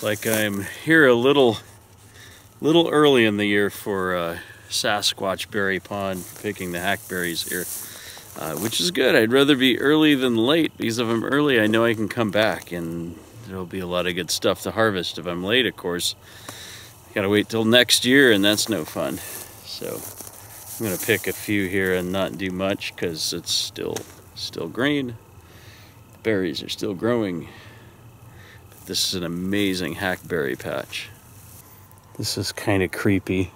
Looks like I'm here a little early in the year for Sasquatch Berry Pond, picking the hackberries here, which is good. I'd rather be early than late, because if I'm early, I know I can come back and there'll be a lot of good stuff to harvest. If I'm late, of course, I gotta wait till next year, and that's no fun. So I'm gonna pick a few here and not do much because it's still green. The berries are still growing. But this is an amazing hackberry patch. This is kind of creepy.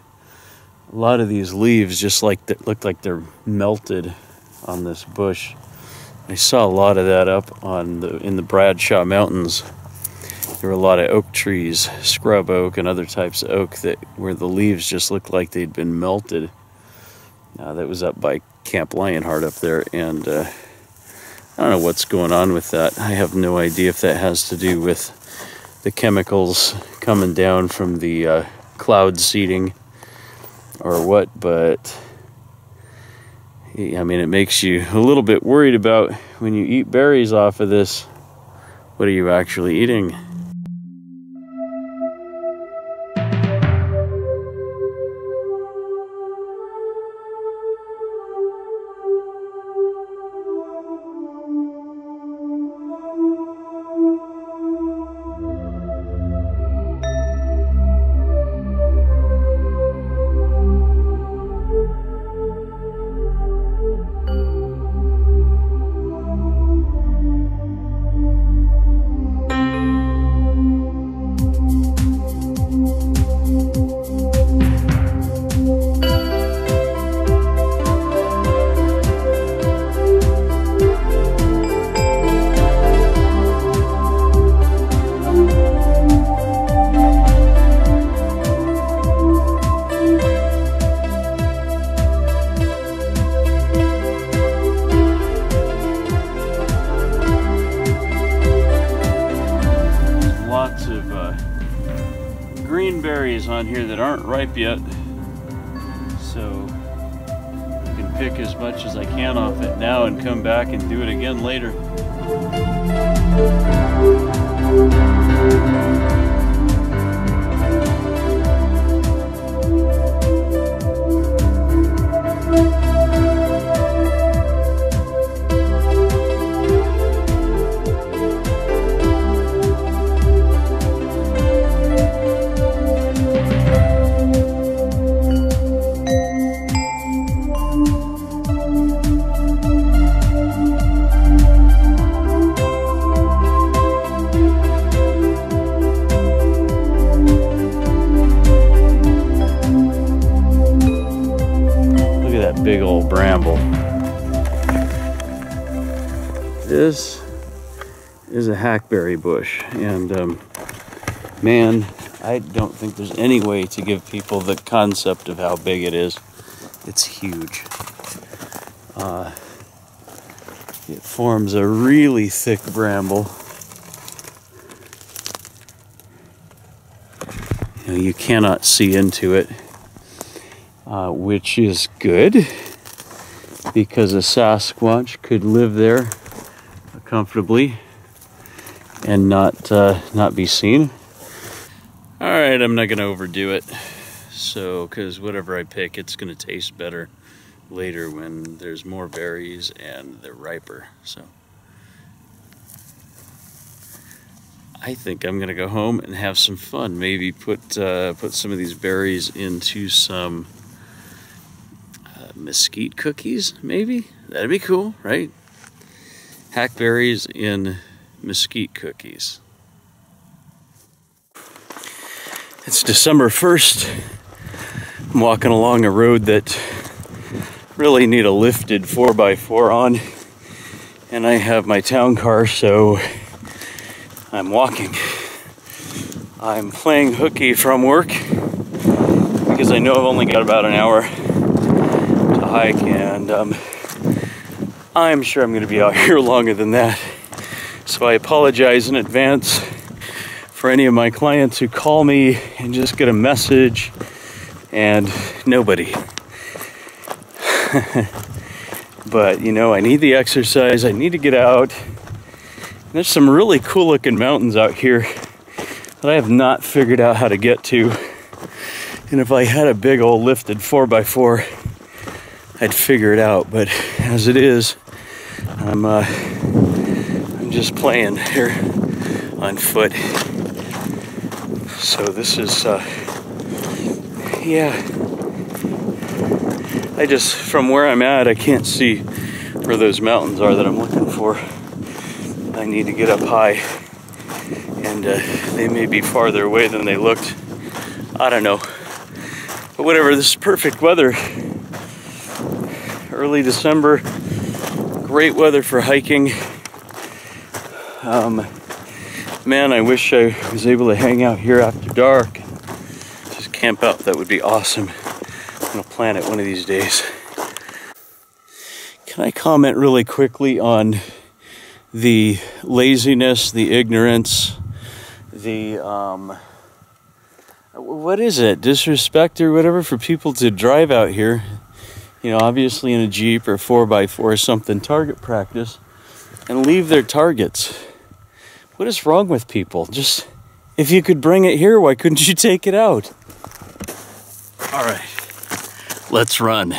A lot of these leaves just look like they're melted on this bush. I saw a lot of that up in the Bradshaw Mountains. There were a lot of oak trees, scrub oak and other types of oak, where the leaves just looked like they'd been melted. That was up by Camp Lionheart up there, and I don't know what's going on with that. I have no idea if that has to do with the chemicals coming down from the cloud seeding or what, but I mean, it makes you a little bit worried about when you eat berries off of this, what are you actually eating? Green berries on here that aren't ripe yet, so I can pick as much as I can off it now and come back and do it again later. Big old bramble. This is a hackberry bush, and man, I don't think there's any way to give people the concept of how big it is. It's huge. It forms a really thick bramble. You cannot see into it. Which is good, because a Sasquatch could live there comfortably and not be seen. All right, I'm not gonna overdo it, because whatever I pick, it's gonna taste better later when there's more berries and they're riper. So I think I'm gonna go home and have some fun. Maybe put some of these berries into some mesquite cookies, maybe? That'd be cool, right? Hackberries in mesquite cookies. It's December 1st. I'm walking along a road that really need a lifted 4x4 on, and I have my town car, so I'm walking. I'm playing hooky from work because I know I've only got about an hour hike, and I'm sure I'm going to be out here longer than that, so I apologize in advance for any of my clients who call me and just get a message and nobody. But you know, I need the exercise, I need to get out. There's some really cool looking mountains out here that I have not figured out how to get to. And if I had a big old lifted 4x4, I'd figure it out. But as it is, I'm just playing here on foot. So this is, yeah. From where I'm at, I can't see where those mountains are that I'm looking for. I need to get up high, and they may be farther away than they looked. I don't know. But whatever, this is perfect weather. Early December, great weather for hiking. Man, I wish I was able to hang out here after dark. Just camp out, that would be awesome. I'm gonna plan it one of these days. Can I comment really quickly on the laziness, the ignorance, the, what is it, disrespect or whatever for people to drive out here, you know, obviously in a Jeep or 4x4 or something, target practice, and leave their targets. What is wrong with people? Just, if you could bring it here, why couldn't you take it out? All right, let's run.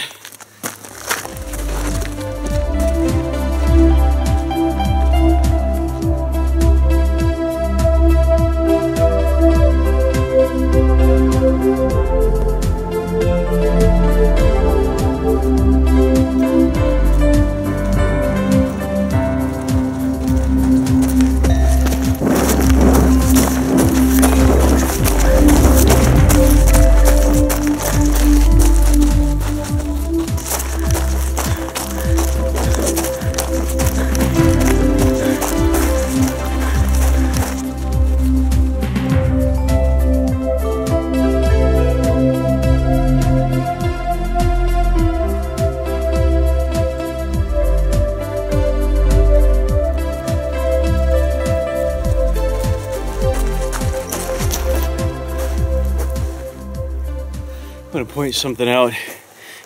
I'm going to point something out.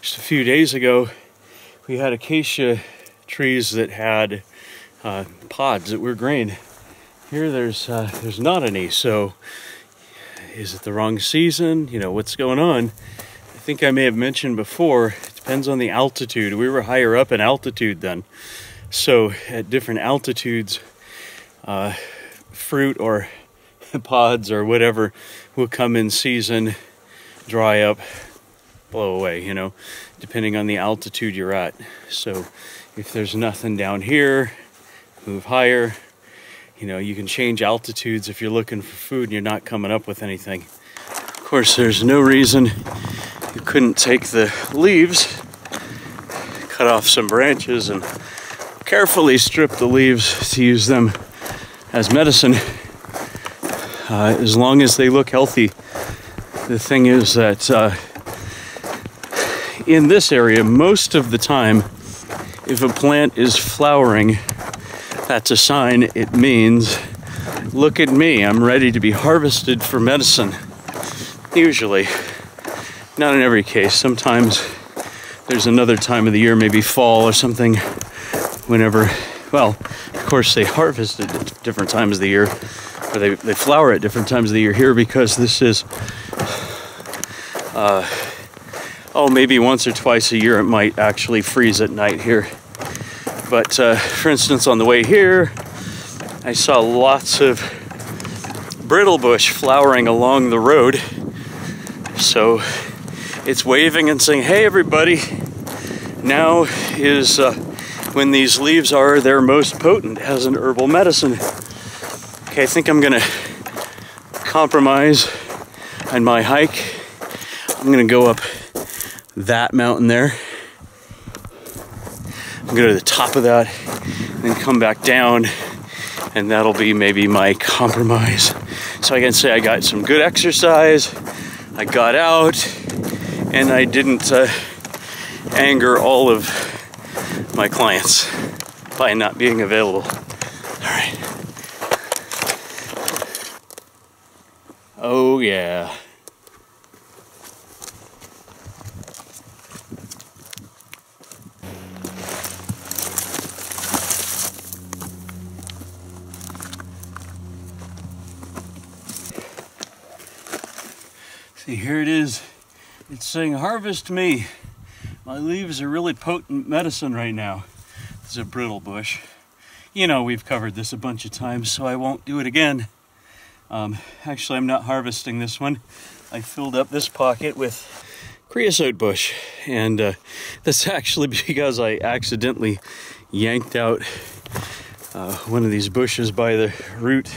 Just a few days ago, we had acacia trees that had pods that were green. Here there's not any, so is it the wrong season? You know, what's going on? I think I may have mentioned before, it depends on the altitude. We were higher up in altitude then. So at different altitudes, fruit or pods or whatever will come in season, dry up, blow away, you know, depending on the altitude you're at. So if there's nothing down here, move higher. You know, you can change altitudes if you're looking for food and you're not coming up with anything. Of course, there's no reason you couldn't take the leaves, cut off some branches, and carefully strip the leaves to use them as medicine, as long as they look healthy. The thing is that in this area, most of the time, if a plant is flowering, that's a sign. It means, look at me, I'm ready to be harvested for medicine. Usually, not in every case. Sometimes there's another time of the year, maybe fall or something, whenever, well, of course they harvest at different times of the year, or they flower at different times of the year here, because this is, maybe once or twice a year it might actually freeze at night here. But for instance, on the way here, I saw lots of brittle bush flowering along the road. So it's waving and saying, hey everybody, now is when these leaves are their most potent as an herbal medicine. Okay, I think I'm gonna compromise on my hike. I'm gonna go up that mountain there. I'm gonna go to the top of that, and then come back down, and that'll be maybe my compromise. So I can say I got some good exercise, I got out, and I didn't anger all of my clients by not being available. All right. Oh yeah. See, here it is. It's saying, harvest me. My leaves are really potent medicine right now. It's a brittle bush. You know, we've covered this a bunch of times, so I won't do it again. Actually, I'm not harvesting this one. I filled up this pocket with creosote bush, and that's actually because I accidentally yanked out one of these bushes by the root,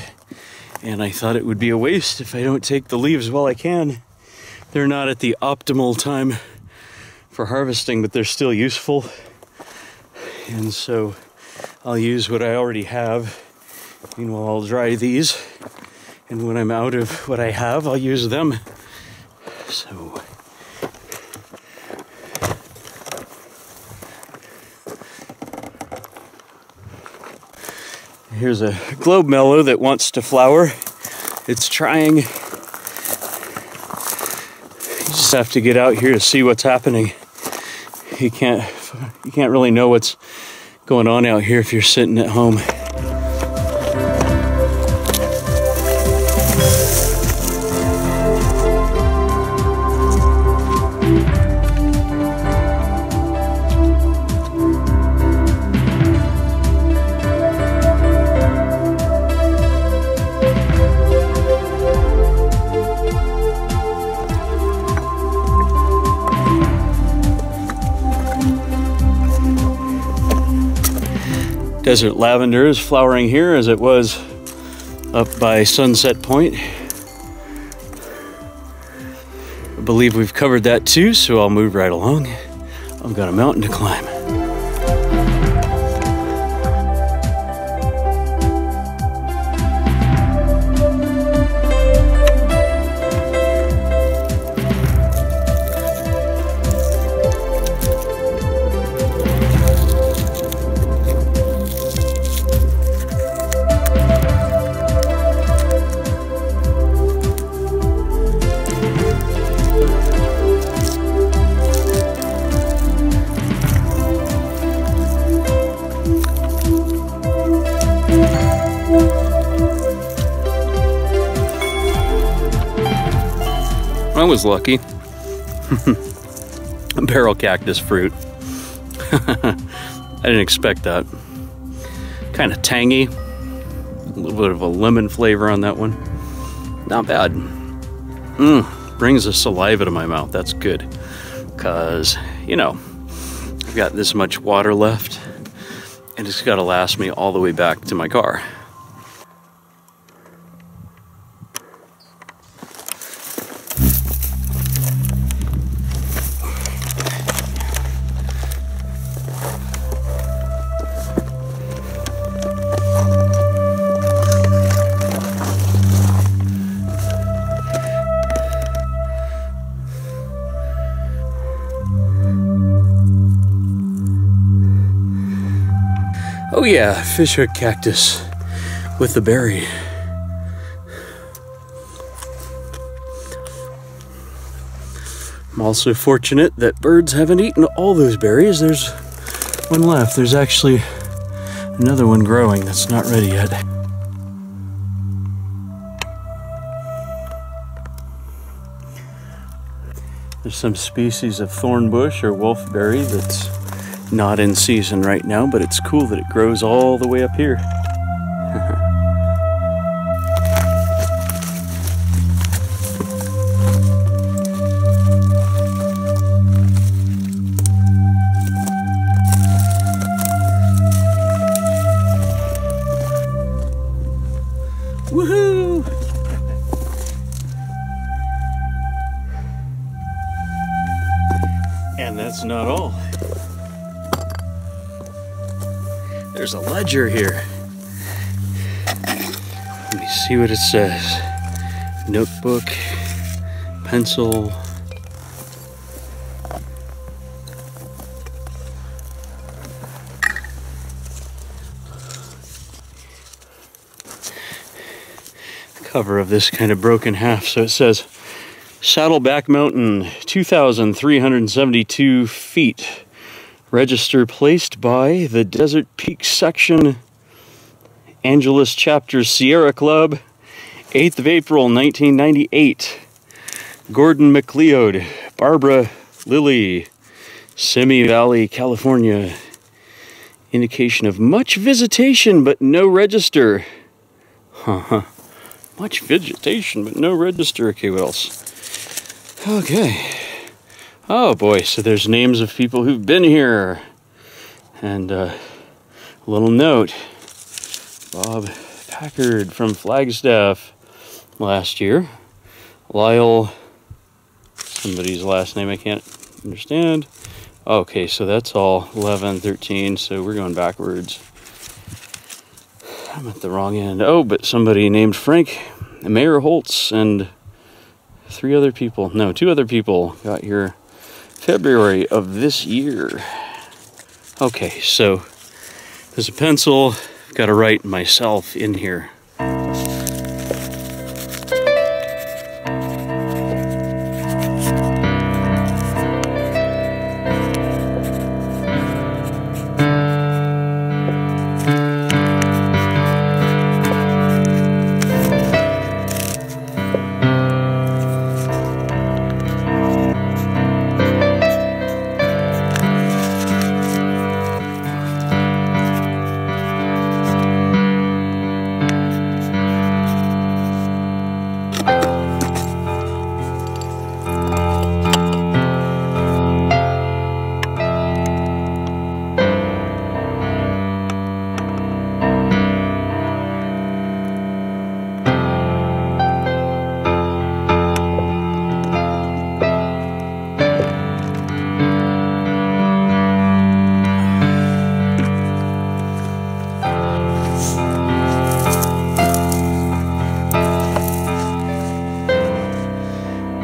and I thought it would be a waste if I don't take the leaves while I can. They're not at the optimal time for harvesting, but they're still useful, and so I'll use what I already have. Meanwhile, I'll dry these, and when I'm out of what I have, I'll use them. So here's a globe mallow that wants to flower. It's trying. You just have to get out here to see what's happening. You can't really know what's going on out here if you're sitting at home. Desert lavender is flowering here as it was up by Sunset Point. I believe we've covered that too, so I'll move right along. I've got a mountain to climb. I was lucky. Barrel cactus fruit. I didn't expect that. Kind of tangy. A little bit of a lemon flavor on that one. Not bad. Brings the saliva to my mouth. That's good. Because, you know, I've got this much water left, and it's got to last me all the way back to my car. Oh yeah, fishhook cactus with the berry. I'm also fortunate that birds haven't eaten all those berries. There's one left. There's actually another one growing that's not ready yet. There's some species of thornbush or wolfberry that's not in season right now, but it's cool that it grows all the way up here. Woohoo! And that's not all. There's a ledger here. Let me see what it says. Notebook, pencil. The cover of this kind of broken half, so it says Saddleback Mountain, 2,372 feet. Register placed by the Desert Peak Section, Angeles Chapter Sierra Club, 8th of April, 1998. Gordon McLeod, Barbara Lilly, Simi Valley, California. Indication of much visitation but no register. Much vegetation but no register. Okay, what else? Okay. Oh boy, so there's names of people who've been here. And a little note. Bob Packard from Flagstaff last year. Lyle, somebody's last name I can't understand. Okay, so that's all 11, 13, so we're going backwards. I'm at the wrong end. Oh, but somebody named Frank, Mayor Holtz, and two other people got here February of this year. Okay, so there's a pencil. I've got to write myself in here.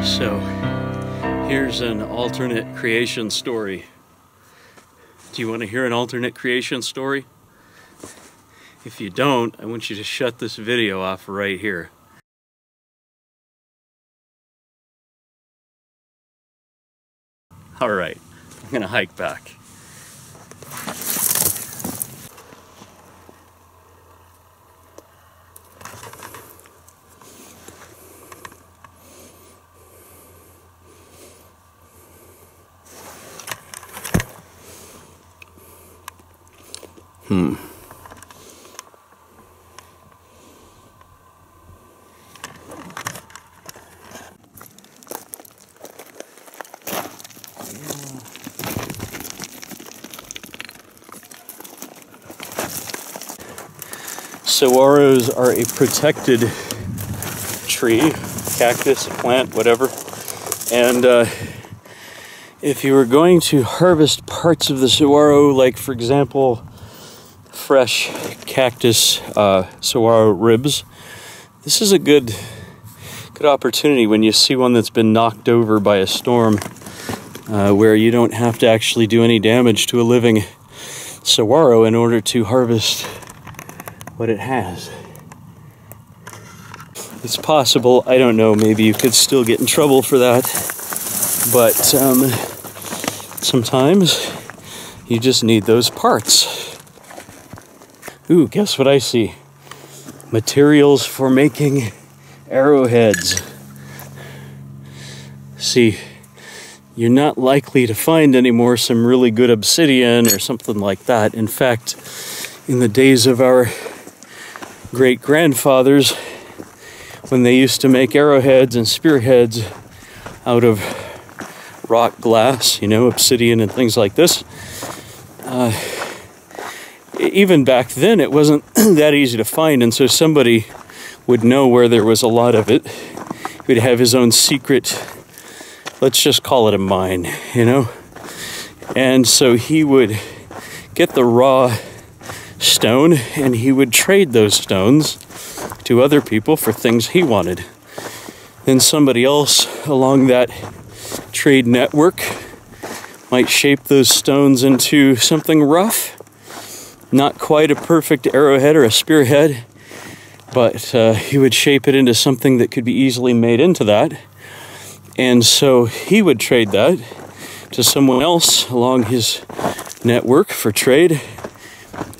So, here's an alternate creation story. Do you want to hear an alternate creation story? If you don't, I want you to shut this video off right here. Alright, I'm gonna hike back. Saguaros are a protected tree, cactus, plant, whatever. And if you were going to harvest parts of the saguaro, like for example, fresh cactus saguaro ribs, this is a good opportunity when you see one that's been knocked over by a storm, where you don't have to actually do any damage to a living saguaro in order to harvest what it has. It's possible, I don't know, maybe you could still get in trouble for that, but sometimes you just need those parts. Ooh, guess what I see? Materials for making arrowheads. See, you're not likely to find anymore some really good obsidian or something like that. In fact, in the days of our great-grandfathers, when they used to make arrowheads and spearheads out of rock glass, you know, obsidian and things like this, even back then it wasn't that easy to find, and so somebody would know where there was a lot of it. He would have his own secret, let's just call it a mine, you know? And so he would get the raw stone, and he would trade those stones to other people for things he wanted. Then somebody else along that trade network might shape those stones into something rough, not quite a perfect arrowhead or a spearhead, but he would shape it into something that could be easily made into that. And so he would trade that to someone else along his network for trade,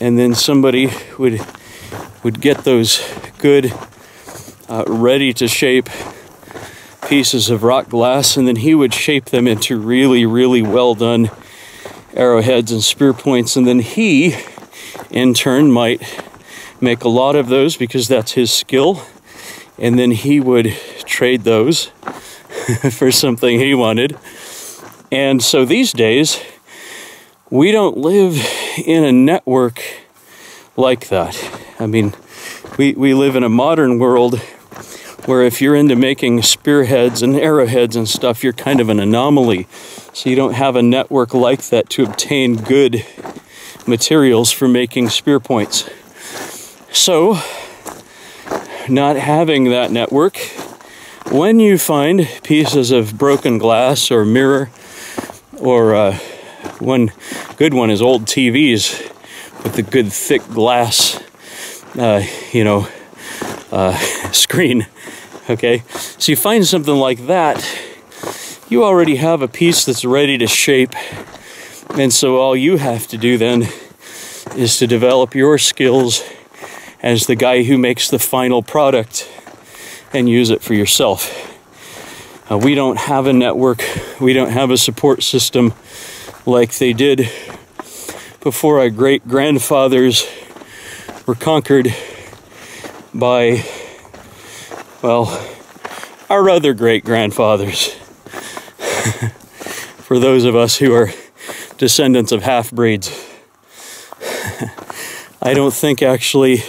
and then somebody would get those good, ready to shape pieces of rock glass, and then he would shape them into really, really well done arrowheads and spear points. And then he, in turn, might make a lot of those because that's his skill. And then he would trade those for something he wanted. And so these days, we don't live in a network like that. I mean, we live in a modern world where if you're into making spearheads and arrowheads and stuff, you're kind of an anomaly. So you don't have a network like that to obtain good materials for making spear points. So, not having that network, when you find pieces of broken glass or mirror, or one good one is old TVs with the good thick glass, screen, okay? So you find something like that, you already have a piece that's ready to shape, and so all you have to do then is to develop your skills as the guy who makes the final product and use it for yourself. We don't have a network, we don't have a support system like they did before our great-grandfathers were conquered by, well, our other great-grandfathers. For those of us who are descendants of half-breeds. I don't think actually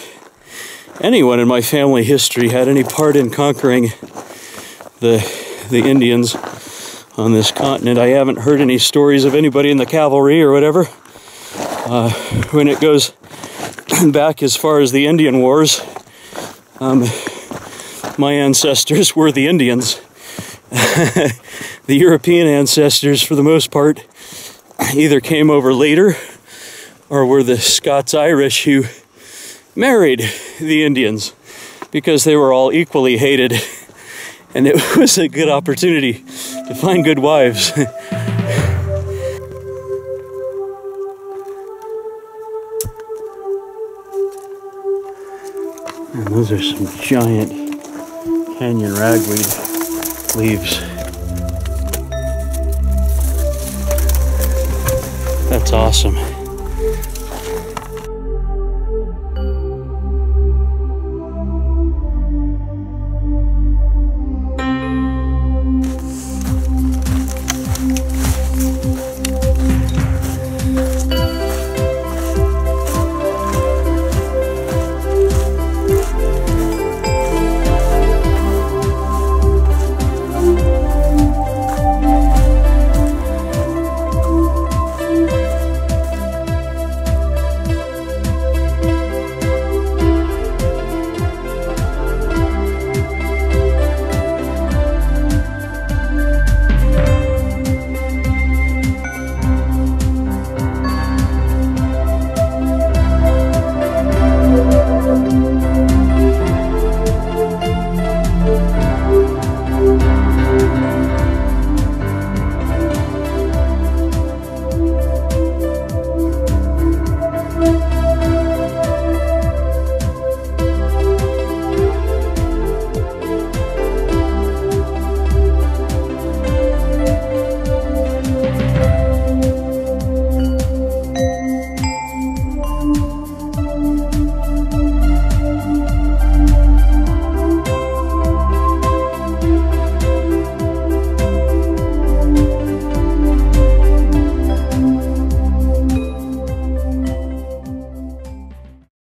anyone in my family history had any part in conquering the Indians on this continent. I haven't heard any stories of anybody in the cavalry or whatever. When it goes back as far as the Indian Wars, my ancestors were the Indians. The European ancestors, for the most part, either came over later or were the Scots-Irish who married the Indians because they were all equally hated, and it was a good opportunity to find good wives. And those are some giant canyon ragweed leaves. That's awesome.